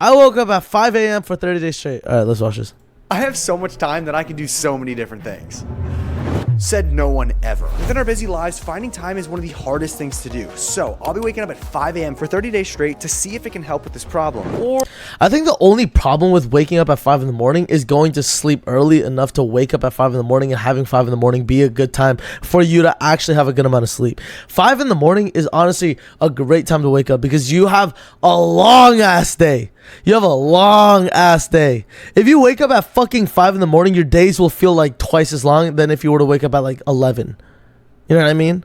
I woke up at 5 a.m. for 30 days straight. All right, let's watch this. I have so much time that I can do so many different things. Said no one ever. Within our busy lives, finding time is one of the hardest things to do. So I'll be waking up at 5 a.m. for 30 days straight to see if it can help with this problem. Or I think the only problem with waking up at 5 in the morning is going to sleep early enough to wake up at 5 in the morning and having 5 in the morning be a good time for you to actually have a good amount of sleep. 5 in the morning is honestly a great time to wake up because you have a long ass day. You have a long ass day. If you wake up at fucking 5 in the morning, your days will feel like twice as long than if you were to wake up at like 11. You know what I mean?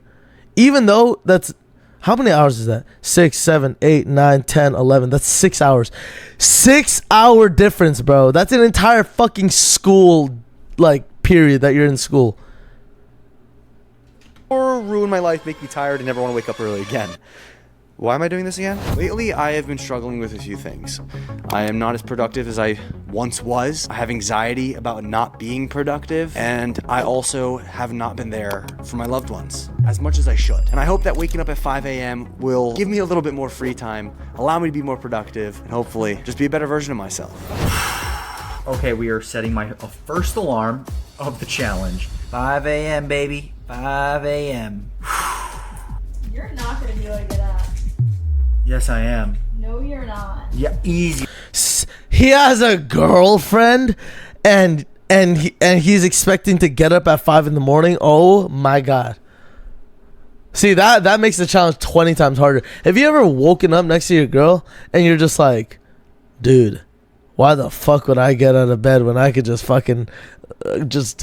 Even though that's, how many hours is that? 6, 7, 8, 9, 10, 11. That's 6 hours. 6 hour difference, bro. That's an entire fucking school like period that you're in school. Or ruin my life, make me tired, and never want to wake up early again. Why am I doing this again? Lately, I have been struggling with a few things. I am not as productive as I once was. I have anxiety about not being productive, and I also have not been there for my loved ones as much as I should. And I hope that waking up at 5 a.m. will give me a little bit more free time, allow me to be more productive, and hopefully just be a better version of myself. Okay, we are setting my first alarm of the challenge. 5 a.m., baby. 5 a.m. You're not gonna be able to get up. Yes, I am. No, you're not. Yeah, easy. He has a girlfriend and he's expecting to get up at 5 in the morning. Oh my god. See, that makes the challenge 20 times harder. Have you ever woken up next to your girl and you're just like, dude, why the fuck would I get out of bed when I could just fucking just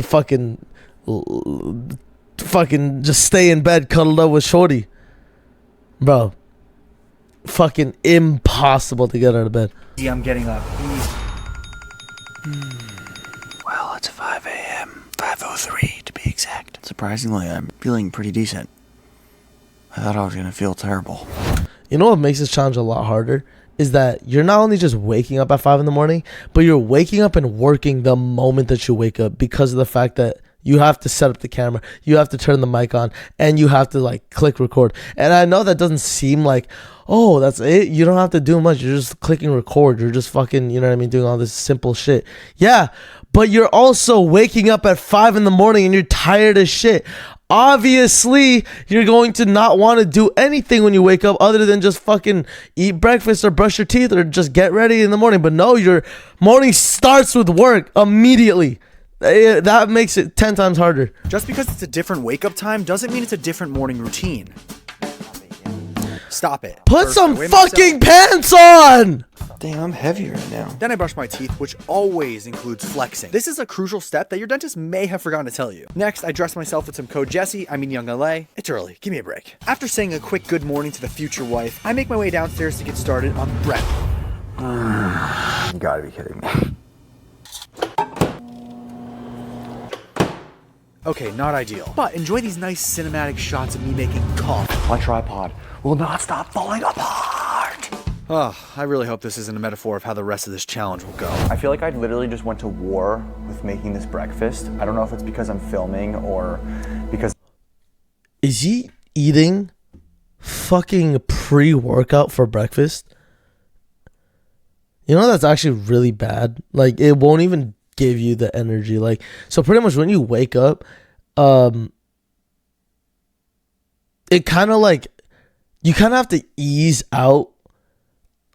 stay in bed cuddled up with shorty? Bro, fucking impossible to get out of bed. Yeah, I'm getting up. Well, it's 5 a.m. 5:03 to be exact. Surprisingly, I'm feeling pretty decent. I thought I was gonna feel terrible. You know what makes this challenge a lot harder is that you're not only just waking up at 5 in the morning, but you're waking up and working the moment that you wake up because of the fact that you have to set up the camera, you have to turn the mic on, and you have to like click record. And I know that doesn't seem like, oh, that's it. You don't have to do much. You're just clicking record. You're just fucking, you know what I mean, doing all this simple shit. Yeah, but you're also waking up at 5 in the morning and you're tired as shit. Obviously, you're going to not want to do anything when you wake up other than just fucking eat breakfast or brush your teeth or just get ready in the morning. But no, your morning starts with work immediately. That makes it 10 times harder. Just because it's a different wake-up time doesn't mean it's a different morning routine. Stop it. Put First, some I weigh fucking myself. pants on! Damn, I'm heavier right now. Then I brush my teeth, which always includes flexing. This is a crucial step that your dentist may have forgotten to tell you. Next, I dress myself with some Code Jesse, Young LA. It's early, give me a break. After saying a quick good morning to the future wife, I make my way downstairs to get started on breakfast. You gotta be kidding me. Okay, not ideal, but enjoy these nice cinematic shots of me making coffee. My tripod will not stop falling apart. Oh, I really hope this isn't a metaphor of how the rest of this challenge will go. I feel like I literally just went to war with making this breakfast. I don't know if it's because I'm filming or because... Is he eating fucking pre-workout for breakfast? You know, that's actually really bad. Like, it won't even give you the energy. Like, so pretty much when you wake up, it kind of like, you kind of have to ease out.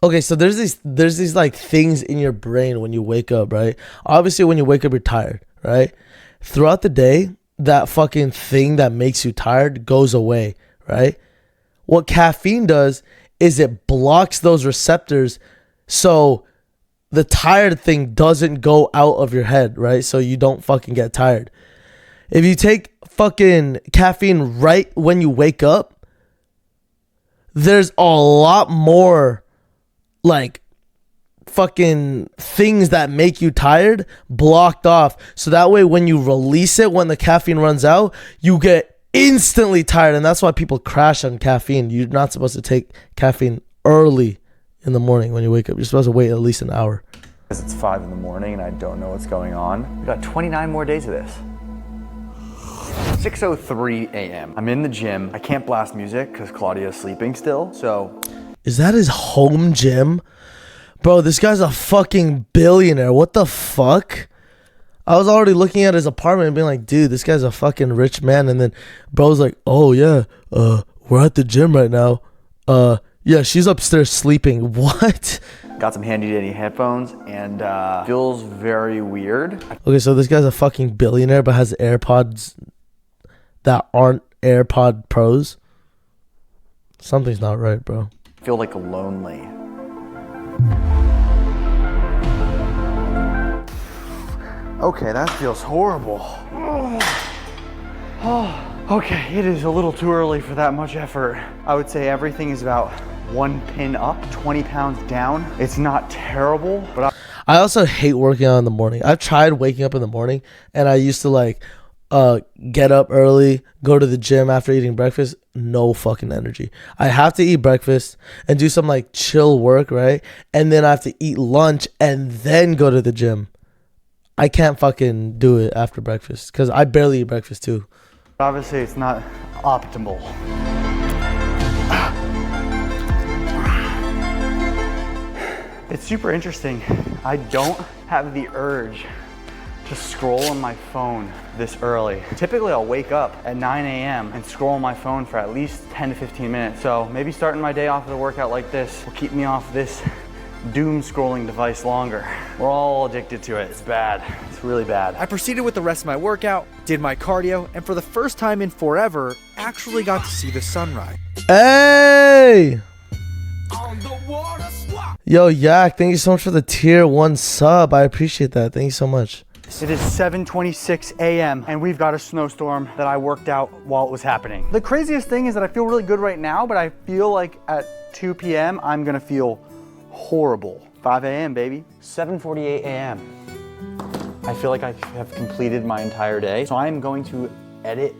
Okay, so there's these like things in your brain when you wake up, right? Obviously, when you wake up, you're tired, right? Throughout the day, that fucking thing that makes you tired goes away, right? What caffeine does is it blocks those receptors, so the tired thing doesn't go out of your head, right? So you don't fucking get tired. If you take fucking caffeine right when you wake up, there's a lot more like fucking things that make you tired blocked off. So that way when you release it, when the caffeine runs out, you get instantly tired. And that's why people crash on caffeine. You're not supposed to take caffeine early in the morning when you wake up. You're supposed to wait at least an hour. Because it's 5 in the morning and I don't know what's going on. We got 29 more days of this. 6:03 a.m. I'm in the gym. I can't blast music because Claudia's sleeping still, so... Is that his home gym? Bro, this guy's a fucking billionaire. What the fuck? I was already looking at his apartment and being like, dude, this guy's a fucking rich man. And then bro's like, oh yeah, we're at the gym right now. Yeah, she's upstairs sleeping. What? Got some handy dandy headphones and feels very weird. Okay, so this guy's a fucking billionaire but has AirPods that aren't AirPod Pros. Something's not right, bro. I feel like lonely. Okay, that feels horrible. Okay, it is a little too early for that much effort. I would say everything is about 1 pin up, 20 pounds down. It's not terrible, but I also hate working out in the morning. I've tried waking up in the morning, and I used to like get up early, go to the gym after eating breakfast. No fucking energy. I have to eat breakfast and do some like chill work, right? And then I have to eat lunch and then go to the gym. I can't fucking do it after breakfast because I barely eat breakfast too. obviously it's not optimal. It's super interesting. I don't have the urge to scroll on my phone this early. Typically I'll wake up at 9 a.m. and scroll on my phone for at least 10 to 15 minutes. So maybe starting my day off with a workout like this will keep me off this doom scrolling device longer. We're all addicted to it. It's bad. It's really bad. I proceeded with the rest of my workout, did my cardio, and for the first time in forever, actually got to see the sunrise. Hey! Yo, Yak, thank you so much for the tier 1 sub. I appreciate that. Thank you so much. It is 7:26 a.m. and we've got a snowstorm that I worked out while it was happening. The craziest thing is that I feel really good right now, but I feel like at 2 p.m. I'm gonna feel horrible. 5 a.m. baby. 7:48 a.m. I feel like I have completed my entire day, so I'm going to edit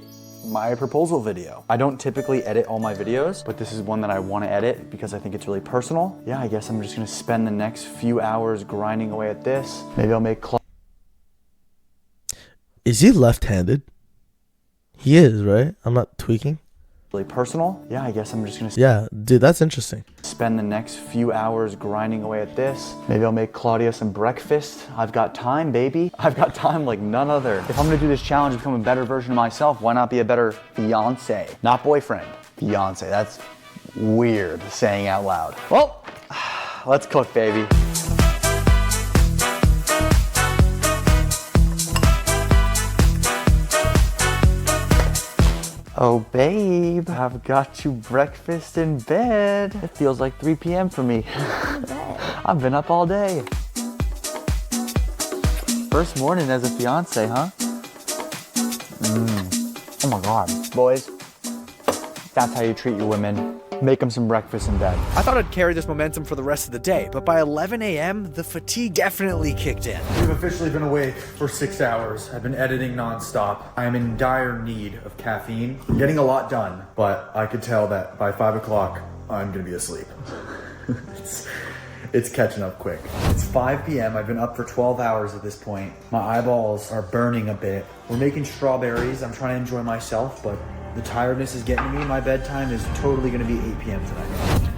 my proposal video. I don't typically edit all my videos, but this is one that I want to edit because I think it's really personal. Yeah, I guess I'm just gonna spend the next few hours grinding away at this. Maybe I'll make Is he left-handed? He is, right? I'm not tweaking. really personal. Yeah, I guess I'm just gonna Yeah, dude, that's interesting. spend the next few hours grinding away at this. Maybe I'll make Claudia some breakfast. I've got time, baby. I've got time like none other. If I'm gonna do this challenge and become a better version of myself, why not be a better fiance? Not boyfriend, fiance. That's weird saying out loud. Well, let's cook, baby. Oh, babe, I've got you breakfast in bed. It feels like 3 p.m. for me. I've been up all day. First morning as a fiance, huh? Oh my God. Boys, that's how you treat your women. Make them some breakfast in bed. I thought I'd carry this momentum for the rest of the day, but by 11 a.m., the fatigue definitely kicked in. We've officially been awake for 6 hours. I've been editing nonstop. I am in dire need of caffeine. I'm getting a lot done, but I could tell that by 5 o'clock, I'm gonna be asleep. It's catching up quick. It's 5 p.m. I've been up for 12 hours at this point. My eyeballs are burning a bit. We're making strawberries. I'm trying to enjoy myself, but the tiredness is getting to me. My bedtime is totally gonna be 8 p.m. tonight.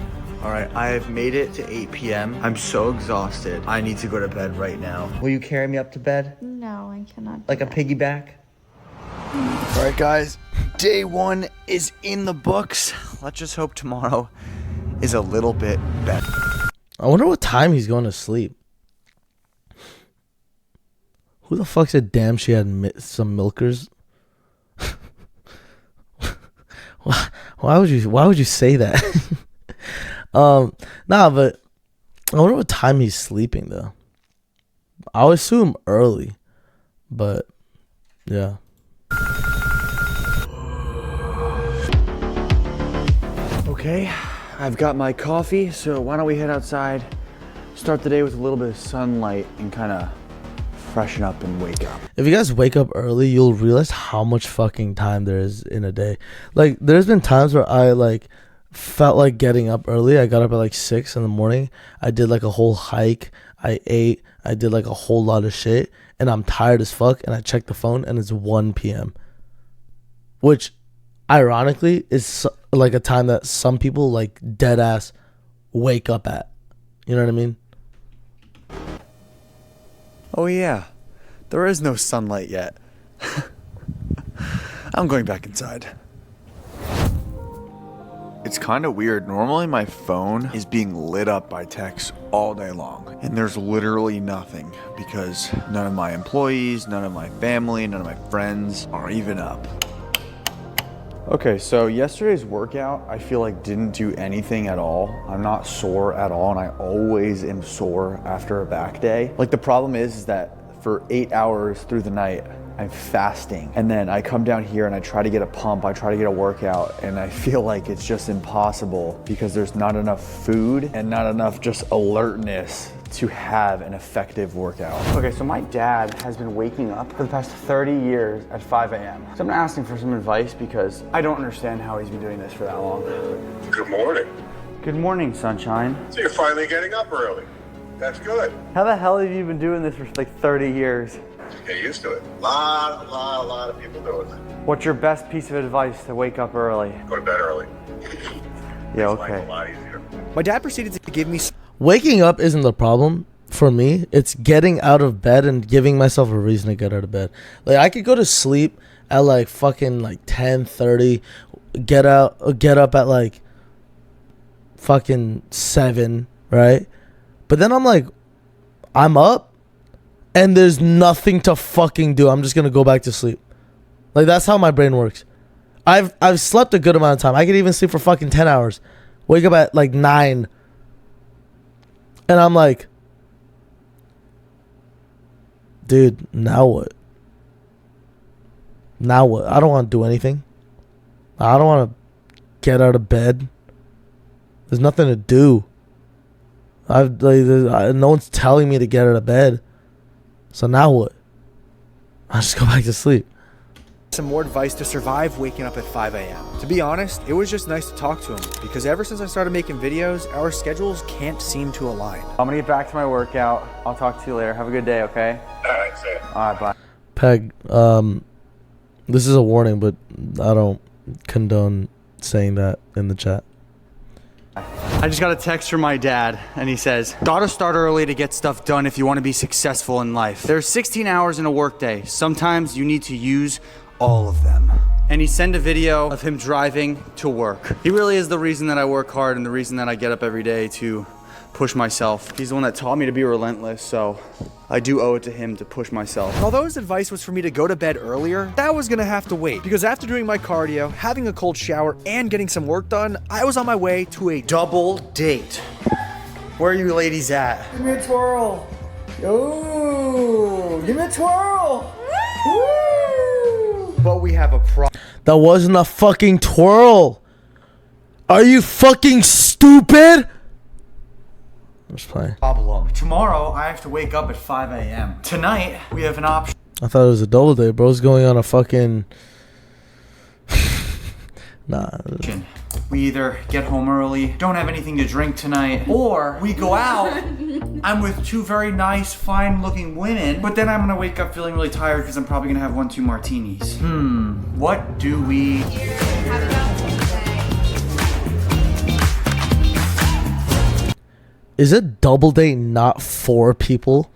All right, I have made it to 8 p.m. I'm so exhausted. I need to go to bed right now. Will you carry me up to bed? No, I cannot. Like a piggyback? All right, guys. Day 1 is in the books. Let's just hope tomorrow is a little bit better. I wonder what time he's going to sleep. Who the fuck said damn she had some milkers? Why would you say that? Nah, but I wonder what time he's sleeping though. I would assume early, but yeah. Okay, I've got my coffee, so why don't we head outside, start the day with a little bit of sunlight and kind of freshen up and wake up. If you guys wake up early, you'll realize how much fucking time there is in a day. Like, there's been times where I like felt like getting up early. I got up at like 6 in the morning. I did like a whole hike. I ate. I did like a whole lot of shit, and I'm tired as fuck. And I check the phone, and it's 1 p.m., which ironically is like a time that some people like dead ass wake up at. You know what I mean? Oh yeah, there is no sunlight yet. I'm going back inside. It's kind of weird. Normally my phone is being lit up by texts all day long, and there's literally nothing because none of my employees, none of my family, none of my friends are even up. Okay, so yesterday's workout, I feel like didn't do anything at all. I'm not sore at all, and I always am sore after a back day. Like, the problem is that for 8 hours through the night, I'm fasting. And then I come down here and I try to get a pump, I try to get a workout, and I feel like it's just impossible because there's not enough food and not enough just alertness to have an effective workout. Okay, so my dad has been waking up for the past 30 years at 5 a.m. So I'm asking for some advice because I don't understand how he's been doing this for that long. Good morning. Good morning, sunshine. So you're finally getting up early. That's good. How the hell have you been doing this for like 30 years? Just get used to it. A lot of people doing it. What's your best piece of advice to wake up early? Go to bed early. Yeah, Makes life okay. a lot easier. My dad proceeded to give me Waking up isn't the problem for me. It's getting out of bed and giving myself a reason to get out of bed. Like, I could go to sleep at like fucking like 10:30, get up at like fucking 7, right? But then I'm like, I'm up and there's nothing to fucking do. I'm just gonna go back to sleep. Like, that's how my brain works. I've slept a good amount of time. I could even sleep for fucking 10 hours. Wake up at like 9. And I'm like, dude, now what? Now what? I don't want to do anything. I don't want to get out of bed. There's nothing to do. No one's telling me to get out of bed. So now what? I just go back to sleep. some more advice to survive waking up at 5 a.m. To be honest, it was just nice to talk to him because ever since I started making videos, our schedules can't seem to align. I'm gonna get back to my workout. I'll talk to you later. Have a good day, okay? All right, see ya. All right, bye. Peg, this is a warning, but I don't condone saying that in the chat. I just got a text from my dad, and he says, gotta start early to get stuff done if you want to be successful in life. There's 16 hours in a workday. Sometimes you need to use all of them. And he sent a video of him driving to work. He really is the reason that I work hard and the reason that I get up every day to push myself. He's the one that taught me to be relentless, so I do owe it to him to push myself. And although his advice was for me to go to bed earlier, that was gonna have to wait because after doing my cardio, having a cold shower, and getting some work done, I was on my way to a double date. Where are you ladies at? Give me a twirl. Yo, give me a twirl. Woo! But we have a problem. That wasn't a fucking twirl. Are you fucking stupid? I'm just playing. Tomorrow, I have to wake up at 5 a.m. Tonight, we have an option. I thought it was a double date. Bro's going on a fucking... Nah. We either get home early, don't have anything to drink tonight, or we go out. I'm with two very nice, fine-looking women, but then I'm gonna wake up feeling really tired because I'm probably gonna have 1-2 martinis. What do we... Is a double date not 4 people?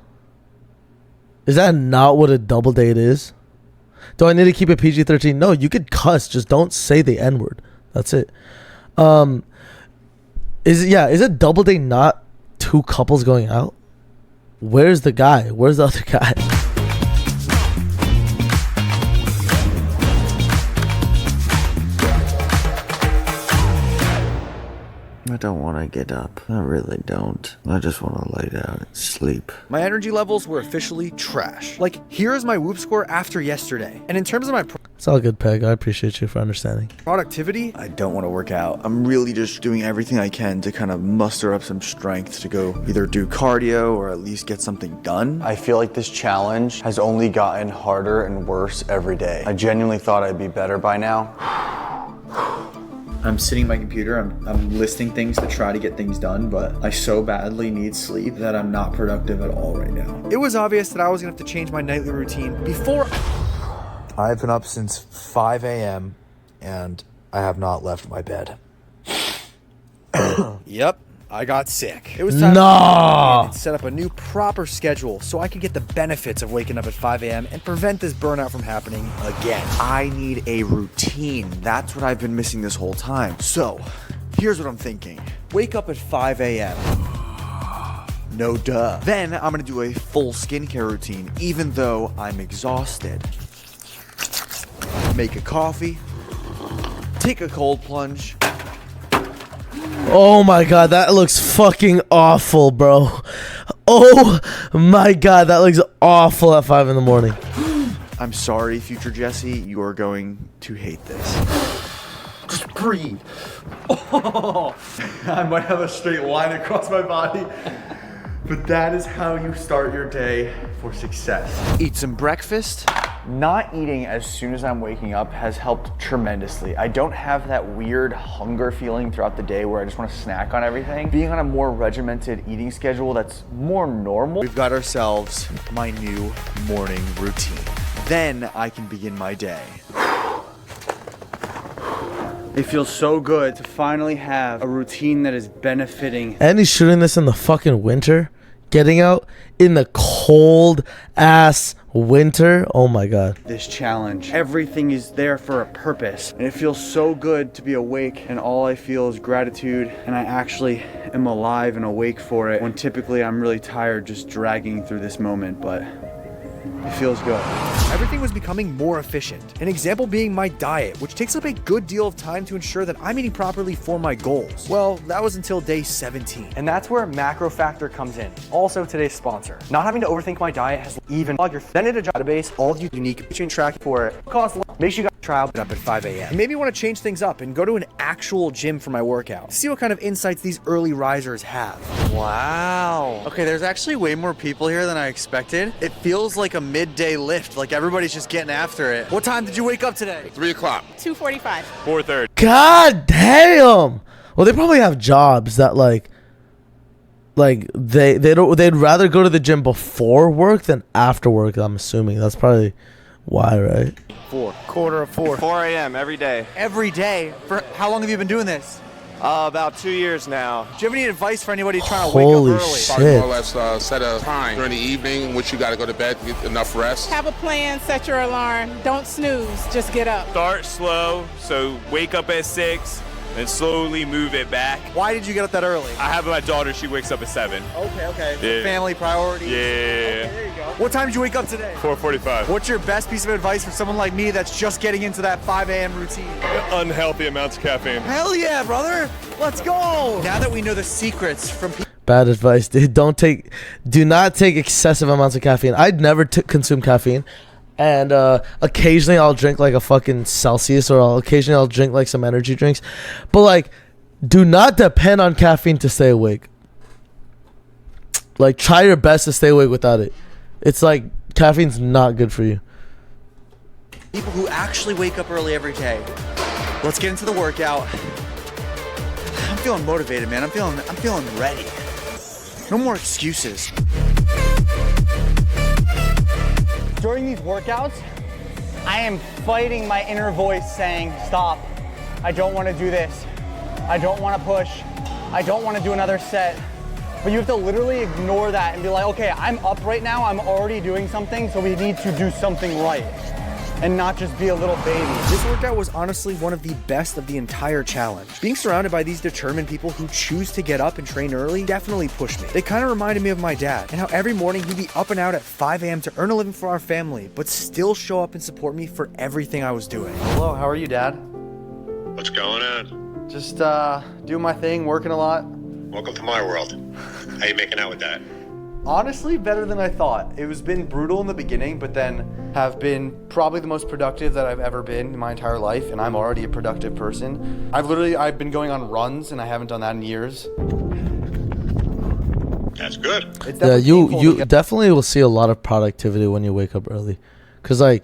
Is that not what a double date is? Do I need to keep it PG-13? No, you could cuss, just don't say the N-word. That's it. Is a double date not 2 couples going out? Where's the guy? Where's the other guy? I don't want to get up. I really don't. I just want to lay down and sleep. My energy levels were officially trash. Like, here is my Whoop score after yesterday. And in terms of my It's all good, Peg. I appreciate you for understanding. productivity, I don't want to work out. I'm really just doing everything I can to kind of muster up some strength to go either do cardio or at least get something done. I feel like this challenge has only gotten harder and worse every day. I genuinely thought I'd be better by now. I'm sitting at my computer, I'm listing things to try to get things done, but I so badly need sleep that I'm not productive at all right now. it was obvious that I was gonna have to change my nightly routine before. I've been up since 5 a.m. and I have not left my bed. Yep, I got sick. It was time to set up a new proper schedule so I could get the benefits of waking up at 5 a.m. and prevent this burnout from happening again. I need a routine. That's what I've been missing this whole time. So, here's what I'm thinking. Wake up at 5 a.m. No duh. Then I'm gonna do a full skincare routine, even though I'm exhausted. Make a coffee. Take a cold plunge. Oh my god, that looks fucking awful, bro. Oh my god, that looks awful at 5 in the morning. I'm sorry, future Jesse. You are going to hate this. Just breathe. Oh, I might have a straight line across my body. But that is how you start your day for success. Eat some breakfast. Not eating as soon as I'm waking up has helped tremendously. I don't have that weird hunger feeling throughout the day where I just want to snack on everything. Being on a more regimented eating schedule that's more normal. We've got ourselves my new morning routine. Then I can begin my day. It feels so good to finally have a routine that is benefiting. And he's shooting this in the fucking winter. Getting out in the cold ass winter. Oh my god. This challenge. Everything is there for a purpose. And it feels so good to be awake and all I feel is gratitude and I actually am alive and awake for it when typically I'm really tired just dragging through this moment, but it feels good. Everything was becoming more efficient. An example being my diet, which takes up a good deal of time to ensure that I'm eating properly for my goals. Well, that was until day 17. And that's where Macro Factor comes in. Also today's sponsor. Not having to overthink my diet has even log your then in a database, all of you unique nutrient track for it. Cost make sure you got a trial Up at 5 a.m. And maybe you want to change things up and go to an actual gym for my workout. See what kind of insights these early risers have. Wow. Okay, there's actually way more people here than I expected. It feels like a midday lift, like everybody's just getting after it. What time did you wake up today? 3 o'clock. 2:45. 4:30. God damn. Well, they probably have jobs that like they'd rather go to the gym before work than after work. I'm assuming that's probably why, right? 4 a.m. every day. every day. For how long have you been doing this? About 2 years now. Do you have any advice for anybody trying to wake up Holy early? shit. More or less set a time during the evening in which you got to go to bed to get enough rest. Have a plan, set your alarm. Don't snooze, just get up. Start slow, so wake up at 6 and slowly move it back. Why did you get up that early? I have my daughter, she wakes up at 7. Okay. Yeah. Family priority. Yeah. Okay, there you go. What time did you wake up today? 4:45. What's your best piece of advice for someone like me that's just getting into that 5 a.m. routine? Unhealthy amounts of caffeine. Hell yeah, brother. Let's go. Now that we know the secrets from people. Bad advice, dude. Do not take excessive amounts of caffeine. I'd never consume caffeine. And occasionally I'll drink like a fucking Celsius or occasionally I'll drink like some energy drinks. But like, do not depend on caffeine to stay awake. Like, try your best to stay awake without it. It's like, caffeine's not good for you. People who actually wake up early every day. Let's get into the workout. I'm feeling motivated, man. I'm feeling ready. No more excuses. During these workouts, I am fighting my inner voice saying, stop. I don't want to do this. I don't want to push. I don't want to do another set. But you have to literally ignore that and be like, okay, I'm up right now. I'm already doing something, so we need to do something right and not just be a little baby. This workout was honestly one of the best of the entire challenge. Being surrounded by these determined people who choose to get up and train early definitely pushed me. They kind of reminded me of my dad and how every morning he'd be up and out at 5 a.m. to earn a living for our family, but still show up and support me for everything I was doing. Hello, how are you, Dad? What's going on? Just doing my thing, working a lot. Welcome to my world. How you making out with that? Honestly, better than I thought. It was been brutal in the beginning, but then have been probably the most productive that I've ever been in my entire life, and I'm already a productive person. I've been going on runs, and I haven't done that in years. That's good. Yeah, you definitely will see a lot of productivity when you wake up early. Cause like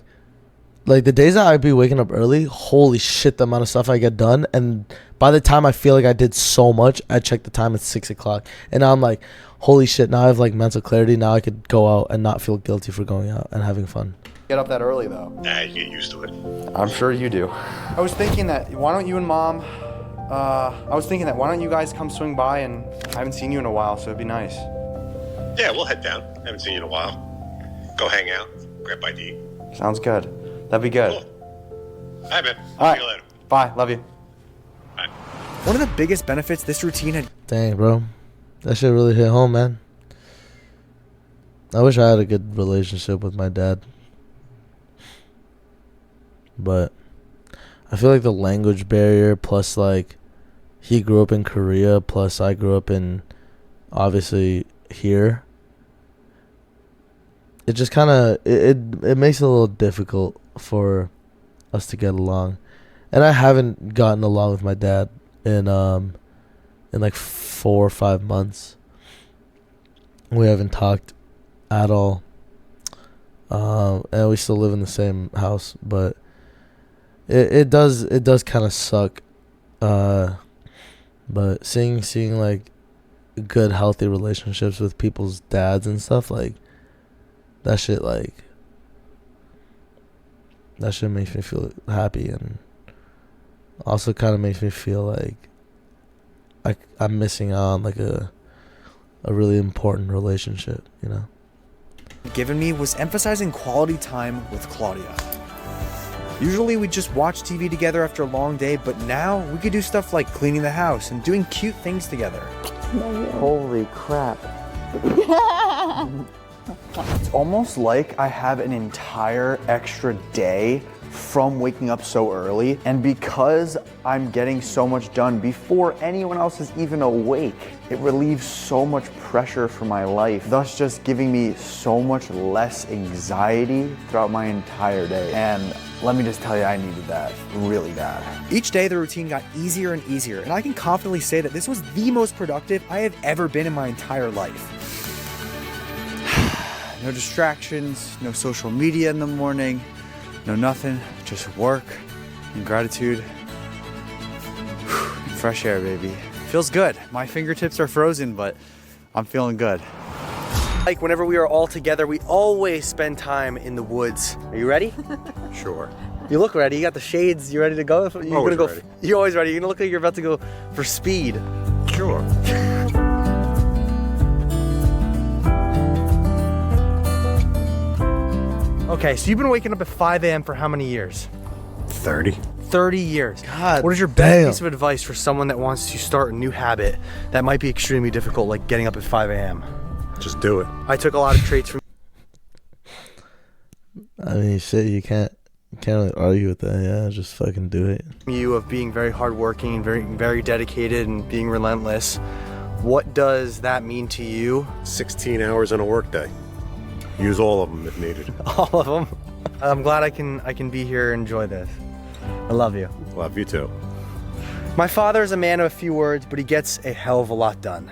the days that I'd be waking up early, holy shit, the amount of stuff I get done. And by the time I feel like I did so much, I check the time, it's 6 o'clock. And now I'm like, holy shit, now I have like mental clarity. Now I could go out and not feel guilty for going out and having fun. Get up that early though. Nah, you get used to it. I'm sure you do. I was thinking that why don't you and Mom I was thinking that why don't you guys come swing by, and I haven't seen you in a while, so it'd be nice. Yeah, we'll head down. Haven't seen you in a while. Go hang out, grab by D. Sounds good. That'd be good. Cool. All right, man. All See you right. later. Bye. Love you. Bye. One of the biggest benefits this routine had. Dang, bro. That shit really hit home, man. I wish I had a good relationship with my dad. But I feel like the language barrier, plus like he grew up in Korea, plus I grew up in obviously here. It just kind of it makes it a little difficult for us to get along. And I haven't gotten along with my dad in like 4 or 5 months. We haven't talked at all. And we still live in the same house, but it does kind of suck. But seeing like good healthy relationships with people's dads and stuff, like that shit makes me feel happy, and also kind of makes me feel like I'm missing out on like a really important relationship, you know. Given me was emphasizing quality time with Claudia. Usually we just watch TV together after a long day, but now we could do stuff like cleaning the house and doing cute things together. Holy crap. It's almost like I have an entire extra day from waking up so early, and because I'm getting so much done before anyone else is even awake, it relieves so much pressure for my life, thus just giving me so much less anxiety throughout my entire day. And let me just tell you, I needed that really bad. Each day the routine got easier and easier, and I can confidently say that this was the most productive I have ever been in my entire life. No distractions, no social media in the morning, no nothing, just work and gratitude. Fresh air, baby. Feels good. My fingertips are frozen, but I'm feeling good. Like whenever we are all together, we always spend time in the woods. Are you ready? Sure. You look ready. You got the shades. You ready to go? You're Always gonna go. ready. You're always ready. You're gonna look like you're about to go for speed. Sure. Okay, so you've been waking up at 5 a.m. for how many years? 30. 30 years. God What is your best piece of advice for someone that wants to start a new habit that might be extremely difficult, like getting up at 5 a.m.? Just do it. I took a lot of traits from I mean, shit, you can't really argue with that. Yeah, just fucking do it. you of being very hardworking and very, very dedicated and being relentless. What does that mean to you? 16 hours in a workday. Use all of them if needed. All of them. I'm glad I can be here and enjoy this. I love you. Love you too. My father is a man of a few words, but he gets a hell of a lot done.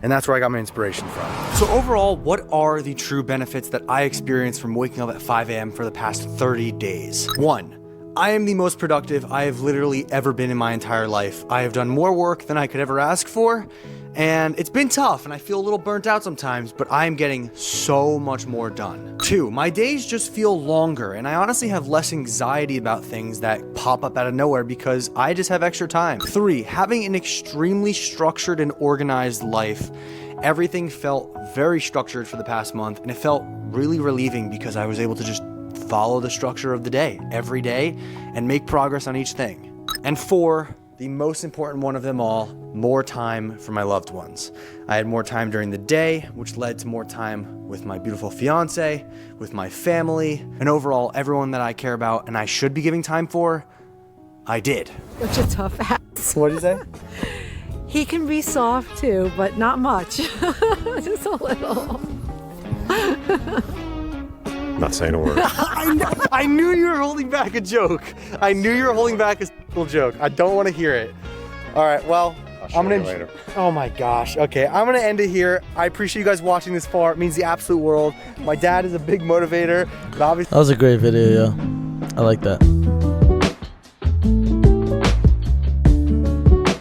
And that's where I got my inspiration from. So overall, what are the true benefits that I experienced from waking up at 5 a.m. for the past 30 days? 1, I am the most productive I have literally ever been in my entire life. I have done more work than I could ever ask for, and it's been tough and I feel a little burnt out sometimes, but I am getting so much more done. 2, my days just feel longer, and I honestly have less anxiety about things that pop up out of nowhere because I just have extra time. 3, having an extremely structured and organized life. Everything felt very structured for the past month, and it felt really relieving because I was able to just follow the structure of the day every day and make progress on each thing. And 4, the most important one of them all, more time for my loved ones. I had more time during the day, which led to more time with my beautiful fiance, with my family, and overall everyone that I care about and I should be giving time for, I did. Such a tough ass. What did you say? He can be soft too, but not much. Just a little. Not saying a word. I knew you were holding back a joke. I knew you were holding back a simple joke. I don't want to hear it. All right, well, I'll show you later. Oh my gosh. Okay, I'm gonna end it here. I appreciate you guys watching this far. It means the absolute world. My dad is a big motivator, but obviously. That was a great video, yo. I like that.